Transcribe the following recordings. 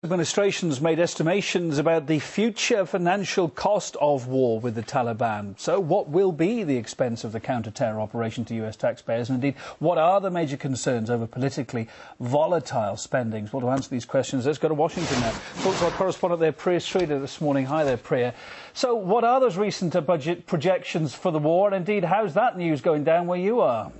Administration's made estimations about the future financial cost of war with the Taliban. So what will be the expense of the counter-terror operation to US taxpayers? And indeed, what are the major concerns over politically volatile spendings? Well, to answer these questions, let's go to Washington now. Talk to our correspondent there, Priya Sridhar, this morning. Hi there, Priya. So what are those recent budget projections for the war? And indeed, how's that news going down where you are?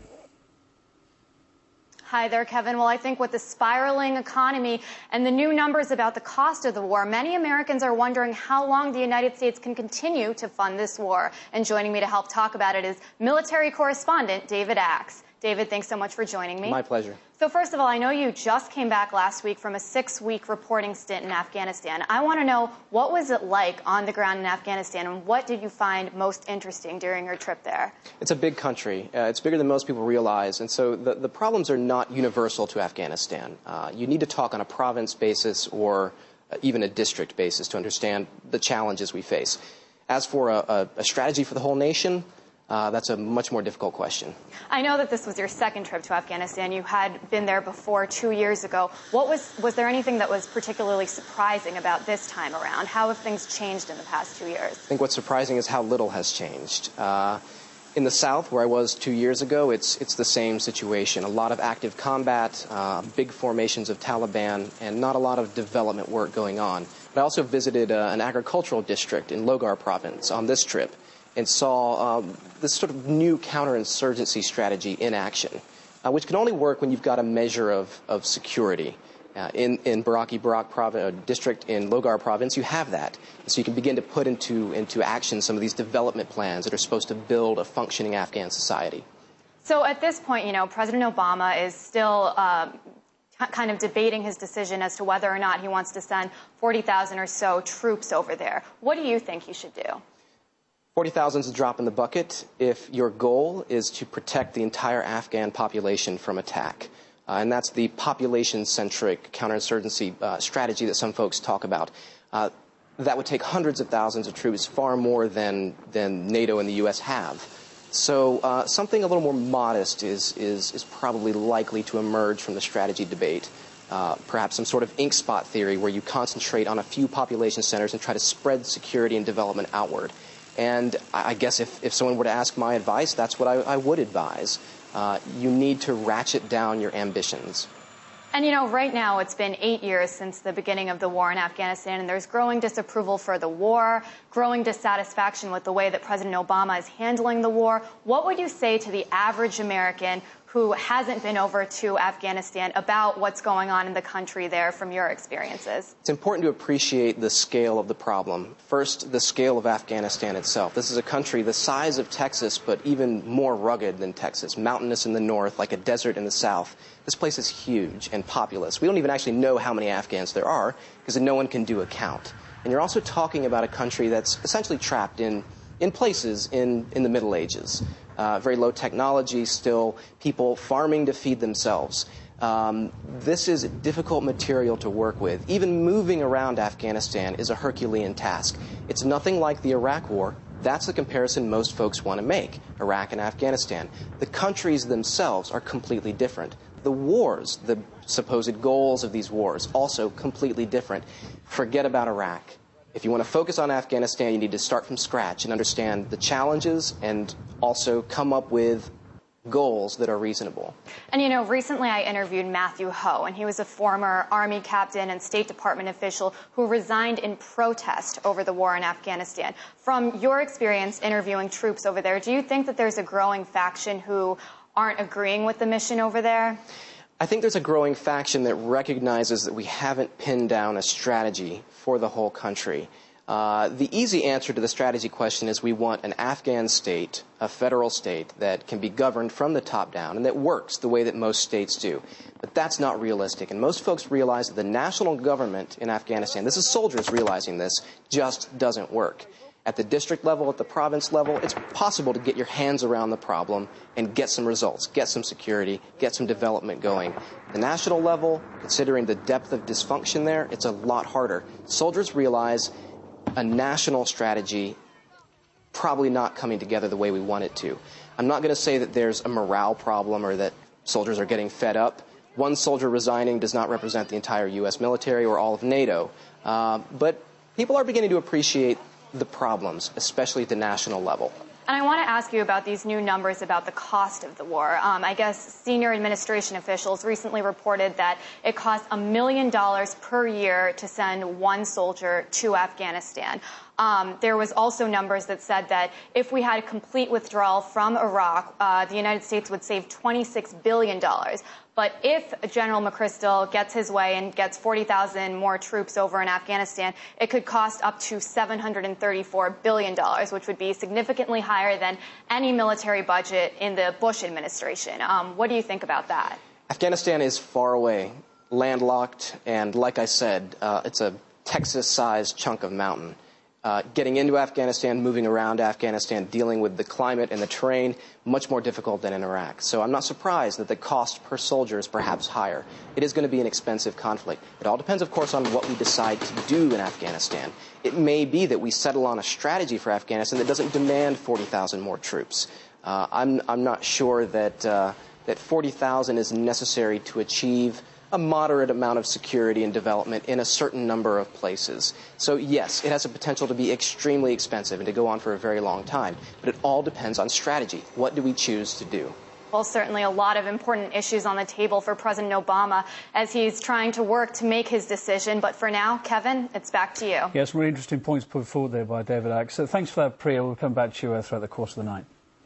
Hi there, Kevin. Well, I think with the spiraling economy and the new numbers about the cost of the war, many Americans are wondering how long the United States can continue to fund this war. And joining me to help talk about it is military correspondent David Axe. David, thanks so much for joining me. My pleasure. So first of all, I know you just came back last week from a 6-week reporting stint in Afghanistan. I want to know, what was it like on the ground in Afghanistan, and what did you find most interesting during your trip there? It's a big country. It's bigger than most people realize, and so the problems are not universal to Afghanistan. You need to talk on a province basis or even a district basis to understand the challenges we face. As for a strategy for the whole nation, that's a much more difficult question. I know that this was your second trip to Afghanistan. You had been there before 2 years ago. Was there anything that was particularly surprising about this time around? How have things changed in the past 2 years? I think what's surprising is how little has changed. In the south, where I was 2 years ago, it's the same situation. A lot of active combat, big formations of Taliban, and not a lot of development work going on. But I also visited an agricultural district in Logar province on this trip, and saw this sort of new counterinsurgency strategy in action, which can only work when you've got a measure of security. In Baraki Barak district in Logar province, you have that. So you can begin to put into action some of these development plans that are supposed to build a functioning Afghan society. So at this point, you know, President Obama is still kind of debating his decision as to whether or not he wants to send 40,000 or so troops over there. What do you think he should do? 40,000 is a drop in the bucket if your goal is to protect the entire Afghan population from attack. And that's the population-centric counterinsurgency strategy that some folks talk about. That would take hundreds of thousands of troops, far more than NATO and the U.S. have. So something a little more modest is probably likely to emerge from the strategy debate. Perhaps some sort of ink spot theory where you concentrate on a few population centers and try to spread security and development outward. And I guess if someone were to ask my advice, that's what I would advise. You need to ratchet down your ambitions. And, you know, right now it's been 8 years since the beginning of the war in Afghanistan, and there's growing disapproval for the war, growing dissatisfaction with the way that President Obama is handling the war. What would you say to the average American who hasn't been over to Afghanistan about what's going on in the country there from your experiences? It's important to appreciate the scale of the problem. First, the scale of Afghanistan itself. This is a country the size of Texas, but even more rugged than Texas. Mountainous in the north, like a desert in the south. This place is huge and populous. We don't even actually know how many Afghans there are, because no one can do a count. And you're also talking about a country that's essentially trapped in places in the Middle Ages. Very low technology still, people farming to feed themselves. This is difficult material to work with. Even moving around Afghanistan is a Herculean task. It's nothing like the Iraq War. That's the comparison most folks want to make, Iraq and Afghanistan. The countries themselves are completely different. The wars, the supposed goals of these wars, also completely different. Forget about Iraq. If you want to focus on Afghanistan, you need to start from scratch and understand the challenges and also come up with goals that are reasonable. And, you know, recently I interviewed Matthew Ho, and he was a former Army captain and State Department official who resigned in protest over the war in Afghanistan. From your experience interviewing troops over there, do you think that there's a growing faction who aren't agreeing with the mission over there? I think there's a growing faction that recognizes that we haven't pinned down a strategy for the whole country. The easy answer to the strategy question is we want an Afghan state, a federal state, that can be governed from the top down and that works the way that most states do. But that's not realistic. And most folks realize that the national government in Afghanistan, this is soldiers realizing this, just doesn't work. At the district level, at the province level, it's possible to get your hands around the problem and get some results, get some security, get some development going. At the national level, considering the depth of dysfunction there, it's a lot harder. Soldiers realize a national strategy probably not coming together the way we want it to. I'm not going to say that there's a morale problem or that soldiers are getting fed up, One soldier resigning does not represent the entire U.S. military or all of NATO. But people are beginning to appreciate the problems, especially at the national level. And I want to ask you about these new numbers about the cost of the war. I guess senior administration officials recently reported that it costs $1 million per year to send one soldier to Afghanistan. There was also numbers that said that if we had a complete withdrawal from Iraq, the United States would save $26 billion. But if General McChrystal gets his way and gets 40,000 more troops over in Afghanistan, it could cost up to $734 billion, which would be significantly higher than any military budget in the Bush administration. What do you think about that? Afghanistan is far away, landlocked, and like I said, it's a Texas-sized chunk of mountain. Getting into Afghanistan, moving around Afghanistan, dealing with the climate and the terrain, much more difficult than in Iraq. So I'm not surprised that the cost per soldier is perhaps higher. It is going to be an expensive conflict. It all depends, of course, on what we decide to do in Afghanistan. It may be that we settle on a strategy for Afghanistan that doesn't demand 40,000 more troops. I'm not sure that 40,000 is necessary to achieve a moderate amount of security and development in a certain number of places. So yes, it has a potential to be extremely expensive and to go on for a very long time. But it all depends on strategy. What do we choose to do? Well, certainly a lot of important issues on the table for President Obama as he's trying to work to make his decision. But for now, Kevin, it's back to you. Yes, really interesting points put forward there by David Axe. So thanks for that, Priya. We'll come back to you throughout the course of the night.